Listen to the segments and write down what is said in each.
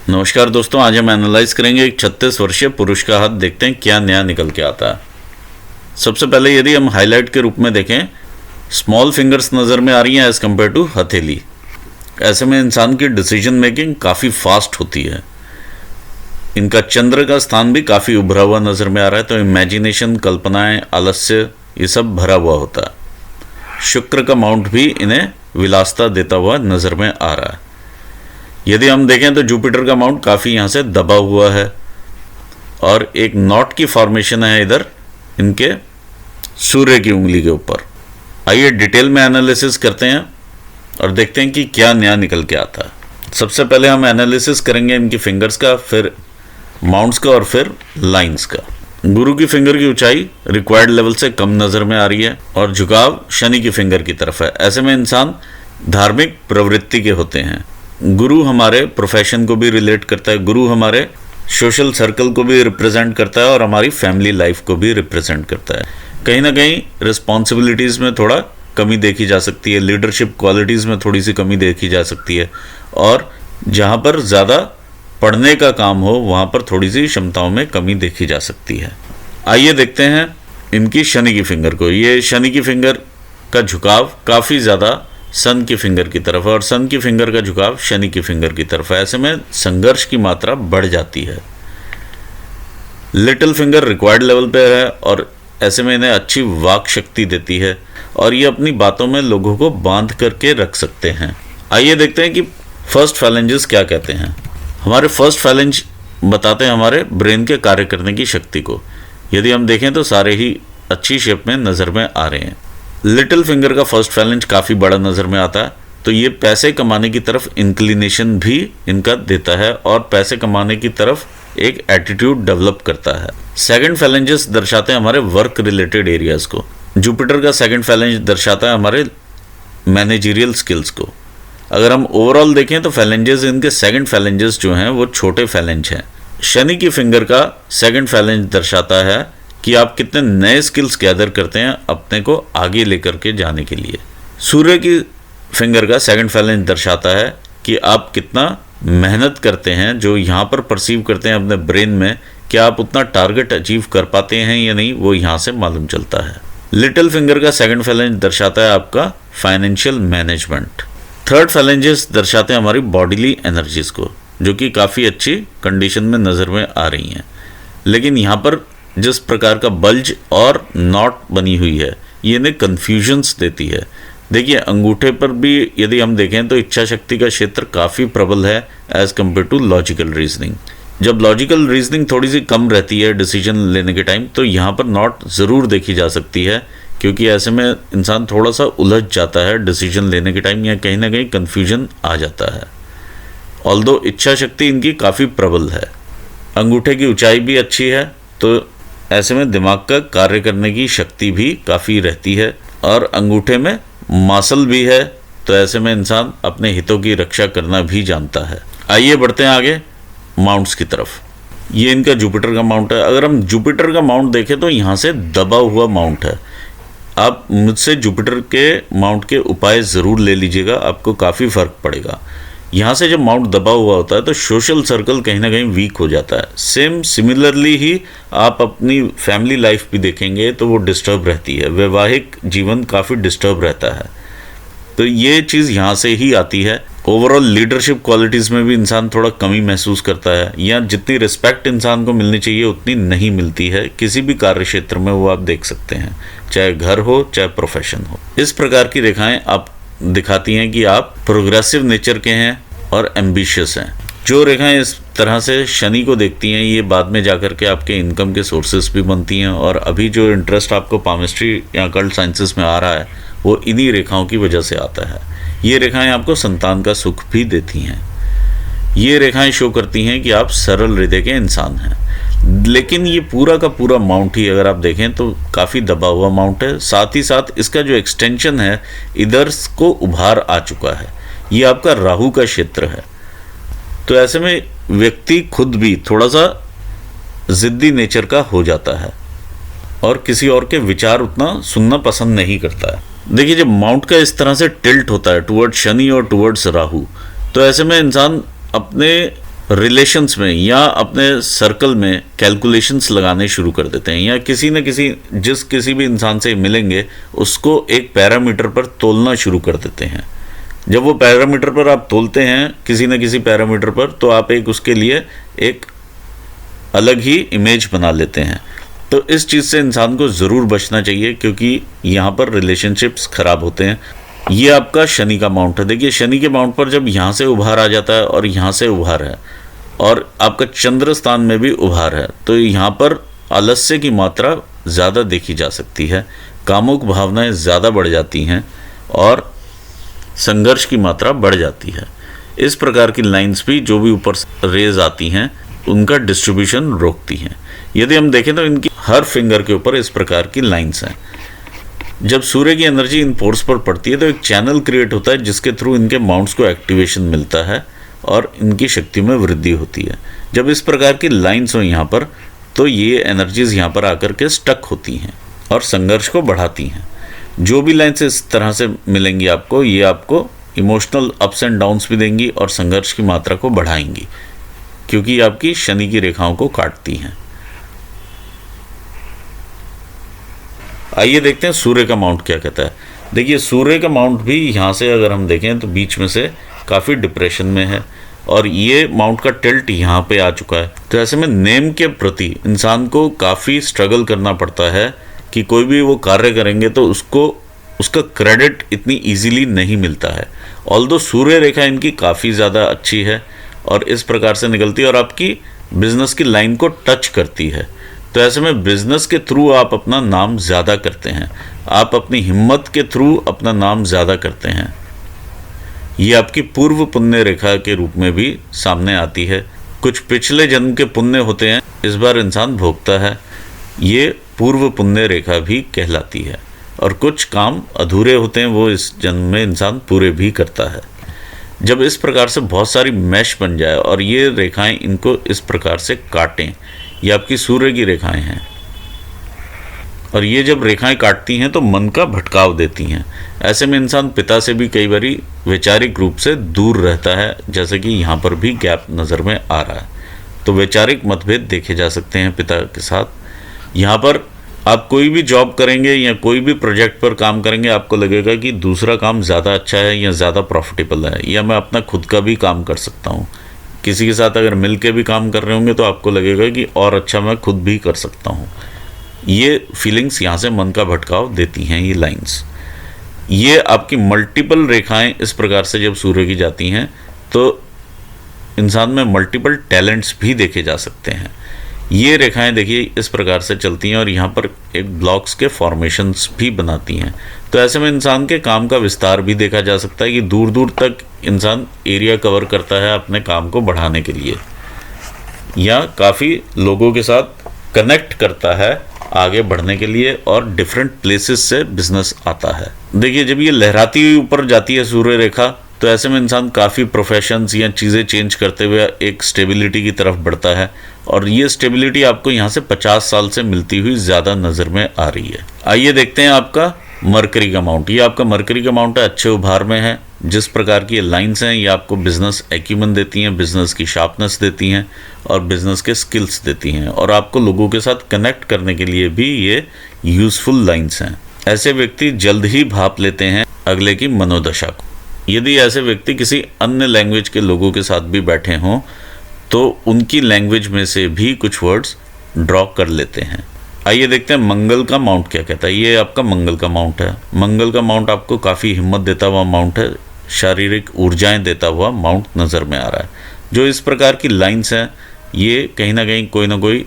नमस्कार दोस्तों, आज हम एनालाइज करेंगे एक 36 वर्षीय पुरुष का हाथ। देखते हैं क्या नया निकल के आता है। सबसे पहले यदि हम हाईलाइट के रूप में देखें, स्मॉल फिंगर्स नज़र में आ रही हैं एज़ कम्पेयर टू हथेली। ऐसे में इंसान की डिसीजन मेकिंग काफ़ी फास्ट होती है। इनका चंद्र का स्थान भी काफ़ी उभरा हुआ नज़र में आ रहा है, तो इमेजिनेशन, कल्पनाएं, आलस्य ये सब भरा हुआ होता है। शुक्र का माउंट भी इन्हें विलासता देता हुआ नज़र में आ रहा है। यदि हम देखें तो जुपिटर का माउंट काफ़ी यहाँ से दबा हुआ है और एक नॉट की फॉर्मेशन है इधर इनके सूर्य की उंगली के ऊपर। आइए डिटेल में एनालिसिस करते हैं और देखते हैं कि क्या नया निकल के आता है। सबसे पहले हम एनालिसिस करेंगे इनकी फिंगर्स का, फिर माउंट्स का और फिर लाइंस का। गुरु की फिंगर की ऊंचाई रिक्वायर्ड लेवल से कम नज़र में आ रही है और झुकाव शनि की फिंगर की तरफ है। ऐसे में इंसान धार्मिक प्रवृत्ति के होते हैं। गुरु हमारे प्रोफेशन को भी रिलेट करता है, गुरु हमारे सोशल सर्कल को भी रिप्रेजेंट करता है और हमारी फैमिली लाइफ को भी रिप्रेजेंट करता है। कहीं ना कहीं रिस्पॉन्सिबिलिटीज़ में थोड़ा कमी देखी जा सकती है, लीडरशिप क्वालिटीज़ में थोड़ी सी कमी देखी जा सकती है और जहाँ पर ज़्यादा पढ़ने का काम हो वहाँ पर थोड़ी सी क्षमताओं में कमी देखी जा सकती है। आइए देखते हैं इनकी शनि की फिंगर को। ये शनि की फिंगर का झुकाव काफ़ी ज़्यादा सन की फिंगर की तरफ है और सन की फिंगर का झुकाव शनि की फिंगर की तरफ है। ऐसे में संघर्ष की मात्रा बढ़ जाती है। लिटिल फिंगर रिक्वायर्ड लेवल पे है और ऐसे में इन्हें अच्छी वाक शक्ति देती है और ये अपनी बातों में लोगों को बांध करके रख सकते हैं। आइए देखते हैं कि फर्स्ट फैलेंजेस क्या कहते हैं। हमारे फर्स्ट फैलेंज बताते हैं हमारे ब्रेन के कार्य करने की शक्ति को। यदि हम देखें तो सारे ही अच्छी शेप में नज़र में आ रहे हैं। लिटिल फिंगर का फर्स्ट फैलेंज काफ़ी बड़ा नज़र में आता है, तो ये पैसे कमाने की तरफ इंक्लिनेशन भी इनका देता है और पैसे कमाने की तरफ एक एटीट्यूड डेवलप करता है। सेकंड फैलेंजेस दर्शाते हैं हमारे वर्क रिलेटेड एरियाज़ को। जुपिटर का सेकंड फैलेंज दर्शाता है हमारे मैनेजरियल स्किल्स को। अगर हम ओवरऑल देखें तो फैलेंजेस, इनके सेकंड फैलेंजेस जो हैं वो छोटे फैलेंज हैं। शनि की फिंगर का सेकंड फैलेंज दर्शाता है कि आप कितने नए स्किल्स गैदर करते हैं अपने को आगे लेकर के जाने के लिए। सूर्य की फिंगर का सेकंड फैलेंज दर्शाता है कि आप कितना मेहनत करते हैं, जो यहाँ पर परसीव करते हैं अपने ब्रेन में, क्या आप उतना टारगेट अचीव कर पाते हैं या नहीं, वो यहाँ से मालूम चलता है। लिटिल फिंगर का सेकंड फैलेंज दर्शाता है आपका फाइनेंशियल मैनेजमेंट। थर्ड फैलेंजेस दर्शाते हैं हमारी बॉडीली एनर्जीज को, जो कि काफ़ी अच्छी कंडीशन में नज़र में आ रही हैं। लेकिन यहाँ पर जिस प्रकार का बल्ज और नॉट बनी हुई है ये इन्हें कन्फ्यूजन्स देती है। देखिए अंगूठे पर भी यदि हम देखें तो इच्छा शक्ति का क्षेत्र काफ़ी प्रबल है as compare to logical reasoning. जब लॉजिकल रीजनिंग थोड़ी सी कम रहती है डिसीजन लेने के टाइम, तो यहाँ पर नॉट ज़रूर देखी जा सकती है, क्योंकि ऐसे में इंसान थोड़ा सा उलझ जाता है डिसीजन लेने के टाइम, या कहीं ना कहीं कन्फ्यूजन आ जाता है। ऑल्दो इच्छा शक्ति इनकी काफ़ी प्रबल है। अंगूठे की ऊंचाई भी अच्छी है, तो ऐसे में दिमाग का कार्य करने की शक्ति भी काफ़ी रहती है और अंगूठे में मासल भी है, तो ऐसे में इंसान अपने हितों की रक्षा करना भी जानता है। आइए बढ़ते हैं आगे माउंट्स की तरफ। ये इनका जुपिटर का माउंट है। अगर हम जुपिटर का माउंट देखें तो यहाँ से दबा हुआ माउंट है। आप मुझसे जुपिटर के माउंट के उपाय ज़रूर ले लीजिएगा, आपको काफ़ी फ़र्क पड़ेगा। यहाँ से जब माउंट दबा हुआ होता है तो सोशल सर्कल कहीं ना कहीं वीक हो जाता है। सिमिलरली ही आप अपनी फैमिली लाइफ भी देखेंगे तो वो डिस्टर्ब रहती है, वैवाहिक जीवन काफ़ी डिस्टर्ब रहता है, तो ये चीज़ यहाँ से ही आती है। ओवरऑल लीडरशिप क्वालिटीज़ में भी इंसान थोड़ा कमी महसूस करता है, या जितनी रिस्पेक्ट इंसान को मिलनी चाहिए उतनी नहीं मिलती है किसी भी कार्य क्षेत्र में, वो आप देख सकते हैं, चाहे घर हो चाहे प्रोफेशन हो। इस प्रकार की रेखाएं आप दिखाती हैं कि आप प्रोग्रेसिव नेचर के हैं और एम्बिशियस हैं। जो रेखाएं इस तरह से शनि को देखती हैं, ये बाद में जाकर के आपके इनकम के सोर्सेस भी बनती हैं, और अभी जो इंटरेस्ट आपको पामिस्ट्री या कल्ट साइंसेस में आ रहा है वो इन्हीं रेखाओं की वजह से आता है। ये रेखाएं आपको संतान का सुख भी देती हैं। ये रेखाएं शो करती हैं कि आप सरल हृदय के इंसान हैं। लेकिन ये पूरा का पूरा माउंट ही अगर आप देखें तो काफ़ी दबा हुआ माउंट है। साथ ही साथ इसका जो एक्सटेंशन है इधर को उभार आ चुका है। ये आपका राहु का क्षेत्र है, तो ऐसे में व्यक्ति खुद भी थोड़ा सा ज़िद्दी नेचर का हो जाता है और किसी और के विचार उतना सुनना पसंद नहीं करता है। देखिए जब माउंट का इस तरह से टिल्ट होता है टुवर्ड्स शनि और टुवर्ड्स राहु, तो ऐसे में इंसान अपने रिलेशंस में या अपने सर्कल में कैलकुलेशंस लगाने शुरू कर देते हैं, या किसी न किसी भी इंसान से मिलेंगे उसको एक पैरामीटर पर तोलना शुरू कर देते हैं। जब वो पैरामीटर पर आप तोलते हैं किसी न किसी पैरामीटर पर, तो आप एक उसके लिए एक अलग ही इमेज बना लेते हैं। तो इस चीज़ से इंसान को ज़रूर बचना चाहिए, क्योंकि यहाँ पर रिलेशनशिप्स ख़राब होते हैं। ये आपका शनि का माउंट है। देखिए शनि के माउंट पर जब यहाँ से उभार आ जाता है और यहाँ से उभार है और आपका चंद्र स्थान में भी उभार है, तो यहाँ पर आलस्य की मात्रा ज़्यादा देखी जा सकती है, कामुक भावनाएं ज़्यादा बढ़ जाती हैं और संघर्ष की मात्रा बढ़ जाती है। इस प्रकार की लाइंस भी जो भी ऊपर रेज आती हैं उनका डिस्ट्रीब्यूशन रोकती हैं। यदि हम देखें तो इनकी हर फिंगर के ऊपर इस प्रकार की लाइंस हैं। जब सूर्य की एनर्जी इन पोर्स पर पड़ती है तो एक चैनल क्रिएट होता है जिसके थ्रू इनके माउंट्स को एक्टिवेशन मिलता है और इनकी शक्ति में वृद्धि होती है। जब इस प्रकार की लाइंस हो यहाँ पर, तो ये एनर्जीज यहाँ पर आकर के स्टक होती हैं और संघर्ष को बढ़ाती हैं। जो भी लाइंस इस तरह से मिलेंगी आपको, ये आपको इमोशनल अप्स एंड डाउन्स भी देंगी और संघर्ष की मात्रा को बढ़ाएंगी, क्योंकि ये आपकी शनि की रेखाओं को काटती हैं। आइए देखते हैं सूर्य का माउंट क्या कहता है। देखिए सूर्य का माउंट भी यहाँ से अगर हम देखें तो बीच में से काफ़ी डिप्रेशन में है और ये माउंट का टिल्ट यहाँ पे आ चुका है। तो ऐसे में नेम के प्रति इंसान को काफ़ी स्ट्रगल करना पड़ता है कि कोई भी वो कार्य करेंगे तो उसको उसका क्रेडिट इतनी इजीली नहीं मिलता है। ऑल्दो सूर्य रेखा इनकी काफ़ी ज़्यादा अच्छी है और इस प्रकार से निकलती है और आपकी बिजनेस की लाइन को टच करती है। तो ऐसे में बिजनेस के थ्रू आप अपना नाम ज़्यादा करते हैं, आप अपनी हिम्मत के थ्रू अपना नाम ज़्यादा करते हैं। ये आपकी पूर्व पुण्य रेखा के रूप में भी सामने आती है। कुछ पिछले जन्म के पुण्य होते हैं, इस बार इंसान भोगता है, ये पूर्व पुण्य रेखा भी कहलाती है। और कुछ काम अधूरे होते हैं, वो इस जन्म में इंसान पूरे भी करता है। जब इस प्रकार से बहुत सारी मैश बन जाए और ये रेखाएं इनको इस प्रकार से काटें, ये आपकी सूर्य की रेखाएं हैं और ये जब रेखाएं काटती हैं तो मन का भटकाव देती हैं। ऐसे में इंसान पिता से भी कई बारी वैचारिक रूप से दूर रहता है, जैसे कि यहाँ पर भी गैप नज़र में आ रहा है। तो वैचारिक मतभेद देखे जा सकते हैं पिता के साथ। यहाँ पर आप कोई भी जॉब करेंगे या कोई भी प्रोजेक्ट पर काम करेंगे, आपको लगेगा कि दूसरा काम ज़्यादा अच्छा है या ज़्यादा प्रॉफिटेबल है, या मैं अपना खुद का भी काम कर सकता हूँ। किसी के साथ अगर मिल के भी काम कर रहे होंगे तो आपको लगेगा कि और अच्छा मैं खुद भी कर सकता हूँ। ये फीलिंग्स यहाँ से मन का भटकाव देती हैं ये लाइंस। ये आपकी मल्टीपल रेखाएं इस प्रकार से जब सूर्य की जाती हैं तो इंसान में मल्टीपल टैलेंट्स भी देखे जा सकते हैं। ये रेखाएं देखिए इस प्रकार से चलती हैं और यहाँ पर एक ब्लॉक्स के फॉर्मेशंस भी बनाती हैं। तो ऐसे में इंसान के काम का विस्तार भी देखा जा सकता है कि दूर दूर तक इंसान एरिया कवर करता है अपने काम को बढ़ाने के लिए, या काफ़ी लोगों के साथ कनेक्ट करता है आगे बढ़ने के लिए और डिफरेंट प्लेसेस से बिजनेस आता है। देखिए जब ये लहराती हुई ऊपर जाती है सूर्य रेखा, तो ऐसे में इंसान काफ़ी प्रोफेशंस या चीज़ें चेंज करते हुए एक स्टेबिलिटी की तरफ बढ़ता है और ये स्टेबिलिटी आपको यहाँ से 50 साल से मिलती हुई ज़्यादा नज़र में आ रही है। आइए देखते हैं आपका मरकरी का माउंट। ये आपका मरकरी का माउंट है, अच्छे उभार में है। जिस प्रकार की ये लाइंस हैं ये आपको बिजनेस एक्यूमेन देती हैं, बिजनेस की शार्पनेस देती हैं और बिजनेस के स्किल्स देती हैं और आपको लोगों के साथ कनेक्ट करने के लिए भी ये यूज़फुल लाइंस हैं। ऐसे व्यक्ति जल्द ही भाप लेते हैं अगले की मनोदशा को। यदि ऐसे व्यक्ति किसी अन्य लैंग्वेज के लोगों के साथ भी बैठे हों तो उनकी लैंग्वेज में से भी कुछ वर्ड्स ड्रॉ कर लेते हैं। आइए देखते हैं मंगल का माउंट क्या कहता है। ये आपका मंगल का माउंट है। मंगल का माउंट आपको काफ़ी हिम्मत देता हुआ माउंट है, शारीरिक ऊर्जाएं देता हुआ माउंट नज़र में आ रहा है। जो इस प्रकार की लाइंस हैं ये कहीं ना कहीं कोई ना कोई,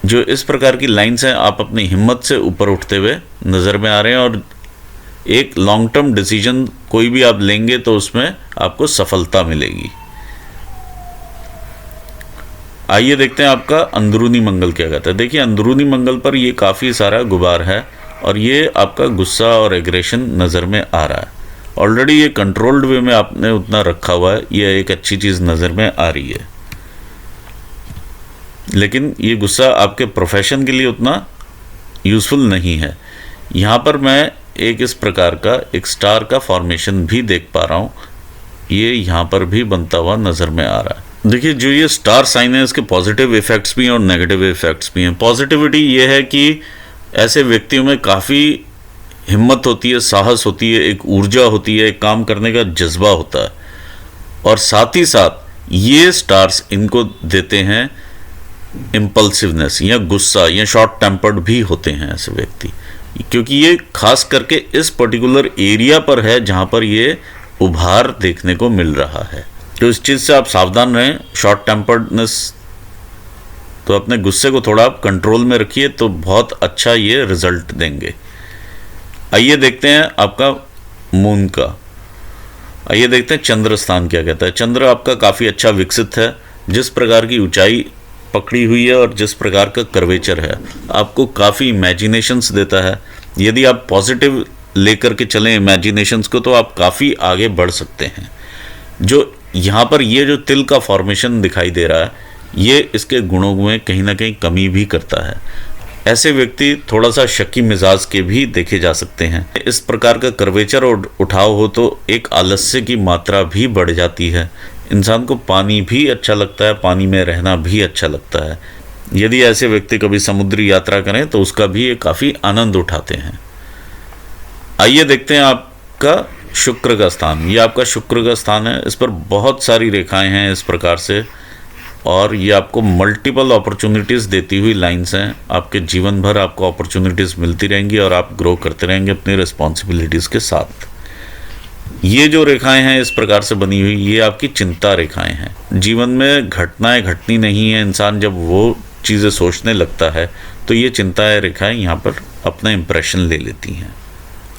जो इस प्रकार की लाइंस हैं आप अपनी हिम्मत से ऊपर उठते हुए नज़र में आ रहे हैं और एक लॉन्ग टर्म डिसीजन कोई भी आप लेंगे तो उसमें आपको सफलता मिलेगी। आइए देखते हैं आपका अंदरूनी मंगल क्या कहता है। देखिए अंदरूनी मंगल पर ये काफ़ी सारा गुबार है और ये आपका गुस्सा और एग्रेशन नज़र में आ रहा है। ऑलरेडी ये कंट्रोल्ड वे में आपने उतना रखा हुआ है, ये एक अच्छी चीज़ नज़र में आ रही है, लेकिन ये गुस्सा आपके प्रोफेशन के लिए उतना यूज़फुल नहीं है। यहाँ पर मैं एक इस प्रकार का एक स्टार का फॉर्मेशन भी देख पा रहा हूँ। ये यहाँ पर भी बनता हुआ नज़र में आ रहा है। देखिए जो ये स्टार साइन है इसके पॉजिटिव इफेक्ट्स भी हैं और नेगेटिव इफेक्ट्स भी हैं। पॉजिटिविटी ये है कि ऐसे व्यक्तियों में काफ़ी हिम्मत होती है, साहस होती है, एक ऊर्जा होती है, एक काम करने का जज्बा होता है, और साथ ही साथ ये स्टार्स इनको देते हैं इम्पल्सिवनेस या गुस्सा या शॉर्ट टेम्पर्ड भी होते हैं ऐसे व्यक्ति, क्योंकि ये खास करके इस पर्टिकुलर एरिया पर है जहाँ पर ये उभार देखने को मिल रहा है। तो इस चीज़ से आप सावधान रहें। शॉर्ट टेम्पर्डनेस, तो अपने गुस्से को थोड़ा आप कंट्रोल में रखिए तो बहुत अच्छा ये रिजल्ट देंगे। आइए देखते हैं आपका मून का। आइए देखते हैं चंद्र स्थान क्या कहता है। चंद्र आपका काफ़ी अच्छा विकसित है। जिस प्रकार की ऊंचाई पकड़ी हुई है और जिस प्रकार का कर्वेचर है, आपको काफ़ी इमेजिनेशंस देता है। यदि आप पॉजिटिव लेकर के चलें इमेजिनेशंस को तो आप काफ़ी आगे बढ़ सकते हैं। जो यहाँ पर ये जो तिल का फॉर्मेशन दिखाई दे रहा है, ये इसके गुणों में कहीं ना कहीं कमी भी करता है। ऐसे व्यक्ति थोड़ा सा शक्की मिजाज के भी देखे जा सकते हैं। इस प्रकार का कर्वेचर और उठाव हो तो एक आलस्य की मात्रा भी बढ़ जाती है। इंसान को पानी भी अच्छा लगता है, पानी में रहना भी अच्छा लगता है। यदि ऐसे व्यक्ति कभी समुद्री यात्रा करें तो उसका भी ये काफ़ी आनंद उठाते हैं। आइए देखते हैं आपका शुक्र का स्थान। ये आपका शुक्र का स्थान है। इस पर बहुत सारी रेखाएं हैं इस प्रकार से, और ये आपको मल्टीपल अपॉर्चुनिटीज़ देती हुई लाइंस हैं। आपके जीवन भर आपको अपॉर्चुनिटीज़ मिलती रहेंगी और आप ग्रो करते रहेंगे अपनी रिस्पॉन्सिबिलिटीज़ के साथ। ये जो रेखाएं हैं इस प्रकार से बनी हुई, ये आपकी चिंता रेखाएं हैं। जीवन में घटनाएं घटनी नहीं है, इंसान जब वो चीज़ें सोचने लगता है तो ये चिंता रेखाएं यहाँ पर अपना इम्प्रेशन ले लेती हैं।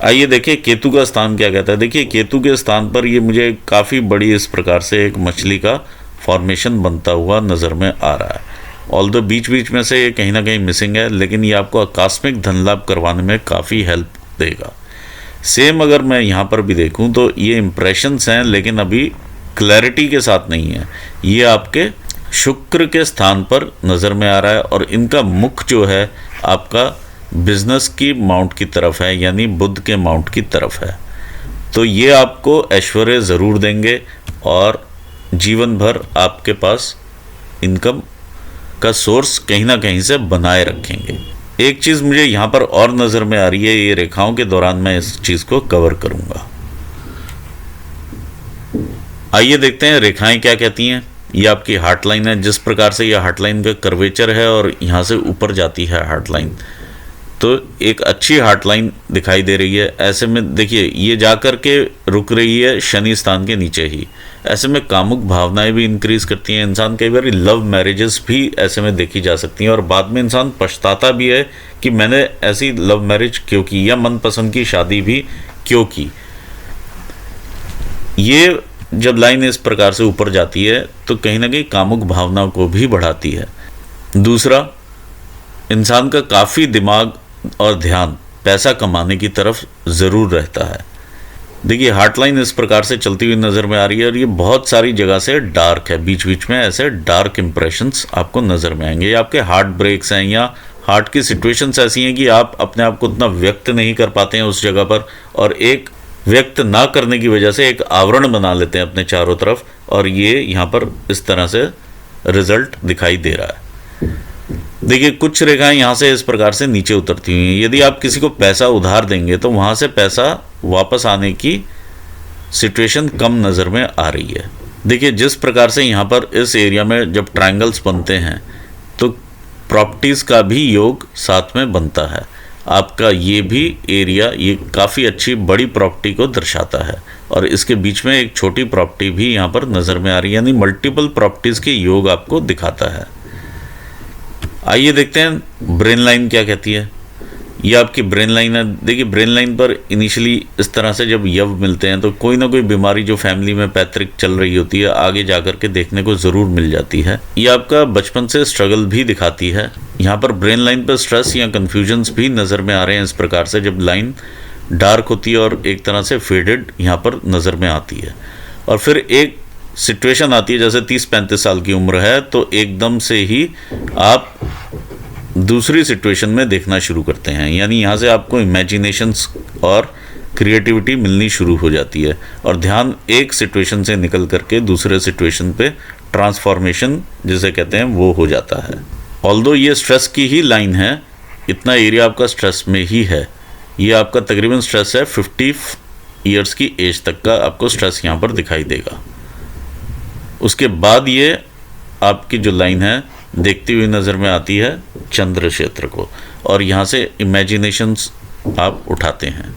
आइए देखिए केतु का स्थान क्या कहता है। देखिए केतु के स्थान पर ये मुझे काफ़ी बड़ी इस प्रकार से एक मछली का फॉर्मेशन बनता हुआ नज़र में आ रहा है। ऑल्दो बीच बीच में से ये कहीं ना कहीं मिसिंग है, लेकिन ये आपको आकस्मिक धन लाभ करवाने में काफ़ी हेल्प देगा। सेम अगर मैं यहाँ पर भी देखूँ तो ये इम्प्रेशंस हैं, लेकिन अभी क्लैरिटी के साथ नहीं है। ये आपके शुक्र के स्थान पर नज़र में आ रहा है और इनका मुख जो है आपका बिजनेस की माउंट की तरफ है, यानी बुध के माउंट की तरफ है। तो ये आपको ऐश्वर्य ज़रूर देंगे और जीवन भर आपके पास इनकम का सोर्स कहीं ना कहीं से बनाए रखेंगे। एक चीज़ मुझे यहाँ पर और नज़र में आ रही है, ये रेखाओं के दौरान मैं इस चीज़ को कवर करूँगा। आइए देखते हैं रेखाएं क्या कहती हैं। ये आपकी हार्ट लाइन है। जिस प्रकार से ये हार्ट लाइन का कर्वेचर है और यहाँ से ऊपर जाती है हार्ट लाइन, तो एक अच्छी हार्ट लाइन दिखाई दे रही है। ऐसे में देखिए ये जा कर के रुक रही है शनि स्थान के नीचे ही। ऐसे में कामुक भावनाएं भी इंक्रीज करती हैं। इंसान कई बार लव मैरिजेस भी ऐसे में देखी जा सकती हैं और बाद में इंसान पछताता भी है कि मैंने ऐसी लव मैरिज क्यों की या मनपसंद की शादी भी क्यों की। ये जब लाइन इस प्रकार से ऊपर जाती है तो कहीं ना कहीं कामुक भावनाओं को भी बढ़ाती है। दूसरा, इंसान का काफ़ी दिमाग और ध्यान पैसा कमाने की तरफ ज़रूर रहता है। देखिए हार्ट लाइन इस प्रकार से चलती हुई नज़र में आ रही है और ये बहुत सारी जगह से डार्क है। बीच बीच में ऐसे डार्क इंप्रेशंस आपको नज़र में आएंगे। ये आपके हार्ट ब्रेक्स हैं या हार्ट की सिचुएशंस ऐसी हैं कि आप अपने आप को उतना व्यक्त नहीं कर पाते हैं उस जगह पर, और एक व्यक्त ना करने की वजह से एक आवरण बना लेते हैं अपने चारों तरफ, और ये यहाँ पर इस तरह से रिजल्ट दिखाई दे रहा है। देखिए कुछ रेखाएं यहाँ से इस प्रकार से नीचे उतरती हुई हैं। यदि आप किसी को पैसा उधार देंगे तो वहाँ से पैसा वापस आने की सिचुएशन कम नज़र में आ रही है। देखिए जिस प्रकार से यहाँ पर इस एरिया में जब ट्रायंगल्स बनते हैं तो प्रॉपर्टीज़ का भी योग साथ में बनता है। आपका ये भी एरिया ये काफ़ी अच्छी बड़ी प्रॉपर्टी को दर्शाता है और इसके बीच में एक छोटी प्रॉपर्टी भी यहाँ पर नज़र में आ रही है, यानी मल्टीपल प्रॉपर्टीज़ के योग आपको दिखाता है। आइए देखते हैं ब्रेन लाइन क्या कहती है। ये आपकी ब्रेन लाइन है। देखिए ब्रेन लाइन पर इनिशियली इस तरह से जब यव मिलते हैं तो कोई ना कोई बीमारी जो फैमिली में पैतृक चल रही होती है आगे जाकर के देखने को ज़रूर मिल जाती है। ये आपका बचपन से स्ट्रगल भी दिखाती है। यहाँ पर ब्रेन लाइन पर स्ट्रेस या कन्फ्यूजन्स भी नज़र में आ रहे हैं इस प्रकार से जब लाइन डार्क होती है और एक तरह से फेडेड यहाँ पर नज़र में आती है। और फिर एक सिचुएशन आती है जैसे 30-35 साल की उम्र है तो एकदम से ही आप दूसरी सिचुएशन में देखना शुरू करते हैं, यानी यहाँ से आपको इमेजिनेशंस और क्रिएटिविटी मिलनी शुरू हो जाती है और ध्यान एक सिचुएशन से निकल करके दूसरे सिचुएशन पे ट्रांसफॉर्मेशन जिसे कहते हैं वो हो जाता है। ऑल्दो ये स्ट्रेस की ही लाइन है, इतना एरिया आपका स्ट्रेस में ही है। ये आपका तकरीबन स्ट्रेस है 50 ईयर्स की एज तक का आपको स्ट्रेस यहाँ पर दिखाई देगा। उसके बाद ये आपकी जो लाइन है देखती हुई नज़र में आती है चंद्र क्षेत्र को, और यहाँ से इमेजिनेशंस आप उठाते हैं।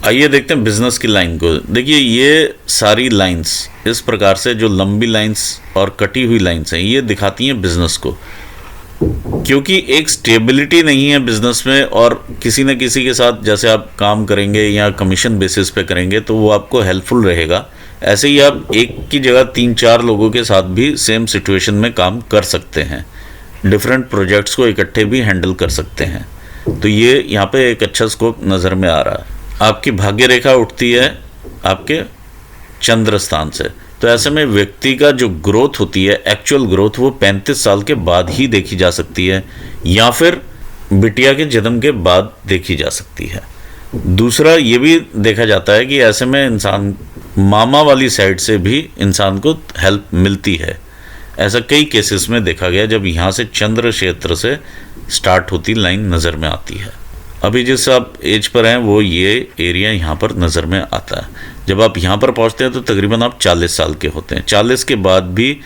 आइए देखते हैं बिजनेस की लाइन को। देखिए ये सारी लाइंस इस प्रकार से जो लंबी लाइंस और कटी हुई लाइंस हैं ये दिखाती हैं बिजनेस को, क्योंकि एक स्टेबिलिटी नहीं है बिजनेस में, और किसी न किसी के साथ जैसे आप काम करेंगे या कमीशन बेसिस पे करेंगे तो वो आपको हेल्पफुल रहेगा। ऐसे ही आप एक की जगह 3-4 लोगों के साथ भी सेम सिचुएशन में काम कर सकते हैं, डिफरेंट प्रोजेक्ट्स को इकट्ठे भी हैंडल कर सकते हैं। तो ये यहाँ पे एक अच्छा स्कोप नज़र में आ रहा है। आपकी भाग्य रेखा उठती है आपके चंद्र स्थान से, तो ऐसे में व्यक्ति का जो ग्रोथ होती है, एक्चुअल ग्रोथ, वो 35 साल के बाद ही देखी जा सकती है या फिर बिटिया के जन्म के बाद देखी जा सकती है। दूसरा ये भी देखा जाता है कि ऐसे में इंसान मामा वाली साइड से भी इंसान को हेल्प मिलती है। ऐसा कई केसेस में देखा गया जब यहाँ से चंद्र क्षेत्र से स्टार्ट होती लाइन नज़र में आती है। अभी जिस आप एज पर हैं वो ये एरिया यहाँ पर नज़र में आता है। जब आप यहाँ पर पहुँचते हैं तो तकरीबन आप 40 साल के होते हैं। 40 के बाद भी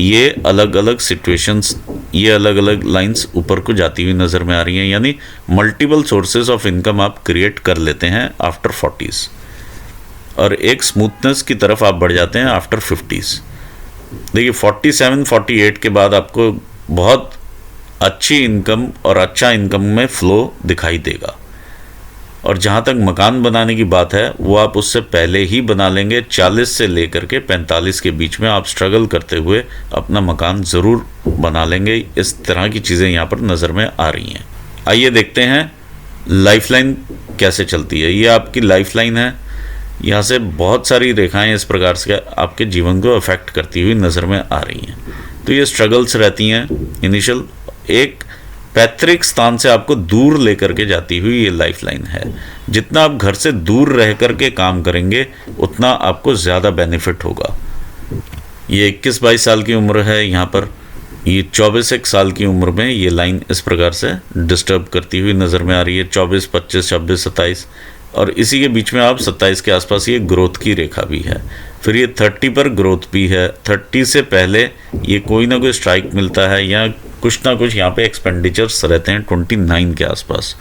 ये अलग अलग सिचुएशंस, ये अलग अलग लाइंस ऊपर को जाती हुई नज़र में आ रही हैं, यानी मल्टीपल सोर्सेज ऑफ इनकम आप क्रिएट कर लेते हैं आफ्टर 40s, और एक स्मूथनेस की तरफ आप बढ़ जाते हैं आफ्टर 50s। देखिए 47-48 के बाद आपको बहुत अच्छी इनकम और अच्छा इनकम में फ्लो दिखाई देगा। और जहाँ तक मकान बनाने की बात है वो आप उससे पहले ही बना लेंगे। 40 से लेकर के 45 के बीच में आप स्ट्रगल करते हुए अपना मकान ज़रूर बना लेंगे। इस तरह की चीज़ें यहाँ पर नज़र में आ रही हैं। आइए देखते हैं लाइफलाइन कैसे चलती है। ये आपकी लाइफलाइन है, यहाँ से बहुत सारी रेखाएं इस प्रकार से आपके जीवन को अफेक्ट करती हुई नज़र में आ रही हैं। तो ये स्ट्रगल्स रहती हैं इनिशियल, एक पैतृक स्थान से आपको दूर लेकर के जाती हुई ये लाइफलाइन है। जितना आप घर से दूर रह करके काम करेंगे उतना आपको ज़्यादा बेनिफिट होगा। ये 21-22 साल की उम्र है, यहाँ पर ये 24 साल की उम्र में ये लाइन इस प्रकार से डिस्टर्ब करती हुई नज़र में आ रही है। 24, 25, 26, 27, और इसी के बीच में आप 27 के आसपास ये ग्रोथ की रेखा भी है। फिर ये 30 पर ग्रोथ भी है। 30 से पहले ये कोई ना कोई स्ट्राइक मिलता है या कुछ ना कुछ यहाँ पे एक्सपेंडिचर्स रहते हैं 29 के आसपास।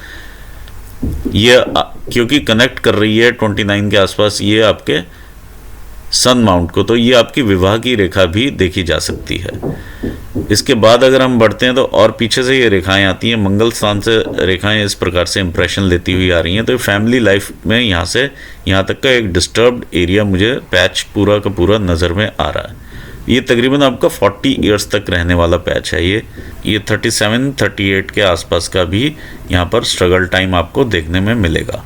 ये क्योंकि कनेक्ट कर रही है 29 के आसपास ये आपके सन माउंट को, तो ये आपकी विवाह की रेखा भी देखी जा सकती है। इसके बाद अगर हम बढ़ते हैं तो और पीछे से ये रेखाएं आती हैं। मंगल स्थान से रेखाएं इस प्रकार से इंप्रेशन लेती हुई आ रही हैं। तो फैमिली लाइफ में यहाँ से यहाँ तक का एक डिस्टर्ब्ड एरिया मुझे पैच पूरा का पूरा नज़र में आ रहा है। ये तकरीबन आपका 40 ईयर्स तक रहने वाला पैच है। ये 37-38 के आसपास का भी यहाँ पर स्ट्रगल टाइम आपको देखने में मिलेगा।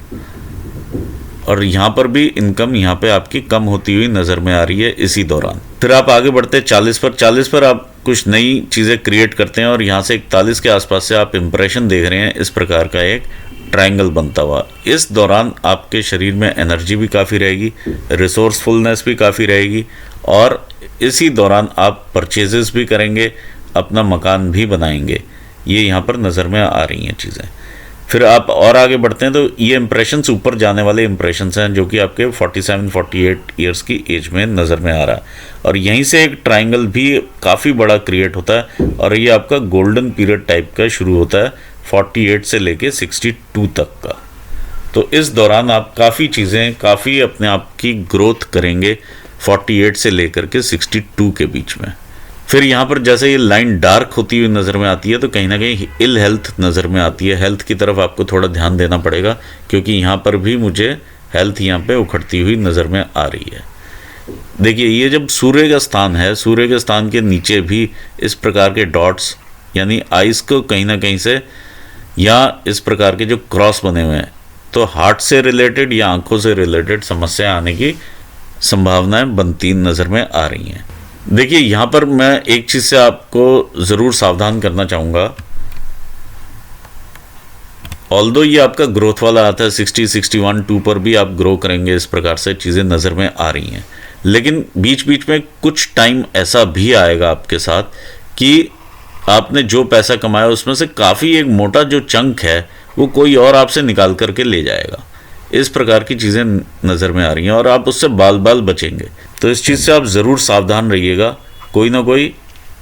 और यहाँ पर भी इनकम यहाँ पे आपकी कम होती हुई नज़र में आ रही है इसी दौरान। फिर आप आगे बढ़ते हैं 40 पर आप कुछ नई चीज़ें क्रिएट करते हैं और यहाँ से 41 के आसपास से आप इम्प्रेशन देख रहे हैं इस प्रकार का एक ट्रायंगल बनता हुआ। इस दौरान आपके शरीर में एनर्जी भी काफ़ी रहेगी, रिसोर्सफुलनेस भी काफ़ी रहेगी, और इसी दौरान आप परचेजेस भी करेंगे, अपना मकान भी बनाएंगे। ये यहाँ पर नज़र में आ रही हैं चीज़ें। फिर आप और आगे बढ़ते हैं तो ये इंप्रेशंस ऊपर जाने वाले इंप्रेशंस हैं जो कि आपके 47-48 ईयर्स की एज में नज़र में आ रहा है। और यहीं से एक ट्रायंगल भी काफ़ी बड़ा क्रिएट होता है और ये आपका गोल्डन पीरियड टाइप का शुरू होता है 48 से लेके 62 तक का। तो इस दौरान आप काफ़ी चीज़ें, काफ़ी अपने आप की ग्रोथ करेंगे 48 से लेकर के 62 के बीच में। फिर यहाँ पर जैसे ये लाइन डार्क होती हुई नज़र में आती है तो कहीं ना कहीं इल हेल्थ नज़र में आती है। हेल्थ की तरफ आपको थोड़ा ध्यान देना पड़ेगा क्योंकि यहाँ पर भी मुझे हेल्थ यहाँ पे उखड़ती हुई नज़र में आ रही है। देखिए ये जब सूर्य का स्थान है, सूर्य के स्थान के नीचे भी इस प्रकार के डॉट्स यानी आइस को कहीं ना कहीं से या इस प्रकार के जो क्रॉस बने हुए हैं तो हार्ट से रिलेटेड या आंखों से रिलेटेड समस्या आने की संभावनाएं बनती नज़र में आ रही हैं। देखिए यहाँ पर मैं एक चीज़ से आपको ज़रूर सावधान करना चाहूँगा। ऑल्दो ये आपका ग्रोथ वाला आता है 60, 61, 2 पर भी आप ग्रो करेंगे, इस प्रकार से चीज़ें नज़र में आ रही हैं। लेकिन बीच बीच में कुछ टाइम ऐसा भी आएगा आपके साथ कि आपने जो पैसा कमाया उसमें से काफ़ी एक मोटा जो चंक है वो कोई और आपसे निकाल करके ले जाएगा। इस प्रकार की चीज़ें नज़र में आ रही हैं और आप उससे बाल बाल बचेंगे। तो इस चीज़ से आप ज़रूर सावधान रहिएगा, कोई ना कोई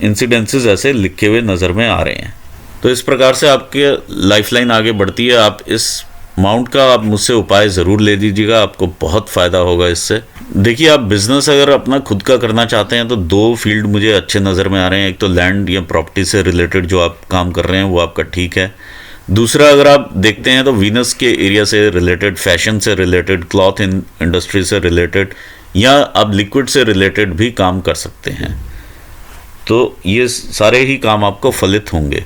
इंसिडेंसेस ऐसे लिखे हुए नज़र में आ रहे हैं। तो इस प्रकार से आपके लाइफलाइन आगे बढ़ती है। आप इस अमाउंट का आप मुझसे उपाय ज़रूर ले दीजिएगा, आपको बहुत फ़ायदा होगा इससे। देखिए, आप बिज़नेस अगर अपना खुद का करना चाहते हैं तो 2 फील्ड मुझे अच्छे नज़र में आ रहे हैं। एक तो लैंड या प्रॉपर्टी से रिलेटेड जो आप काम कर रहे हैं वो आपका ठीक है। दूसरा, अगर आप देखते हैं तो वीनस के एरिया से रिलेटेड, फैशन से रिलेटेड, क्लॉथ इंडस्ट्री से रिलेटेड, या आप लिक्विड से रिलेटेड भी काम कर सकते हैं। तो ये सारे ही काम आपको फलित होंगे।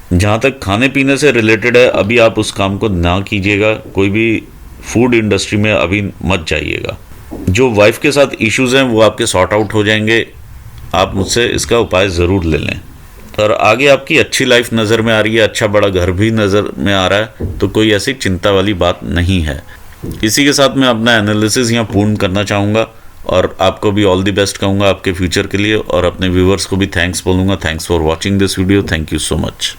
जहाँ तक खाने पीने से रिलेटेड है, अभी आप उस काम को ना कीजिएगा, कोई भी फूड इंडस्ट्री में अभी मत जाइएगा। जो वाइफ के साथ इश्यूज़ हैं वो आपके सॉर्ट आउट हो जाएंगे, आप मुझसे इसका उपाय ज़रूर ले लें। और आगे आपकी अच्छी लाइफ नज़र में आ रही है, अच्छा बड़ा घर भी नज़र में आ रहा है, तो कोई ऐसी चिंता वाली बात नहीं है। इसी के साथ मैं अपना एनालिसिस यहाँ पूर्ण करना चाहूँगा और आपको भी ऑल द बेस्ट कहूँगा आपके फ्यूचर के लिए, और अपने व्यूवर्स को भी थैंक्स बोलूँगा। Thanks for watching this video. Thank you so much.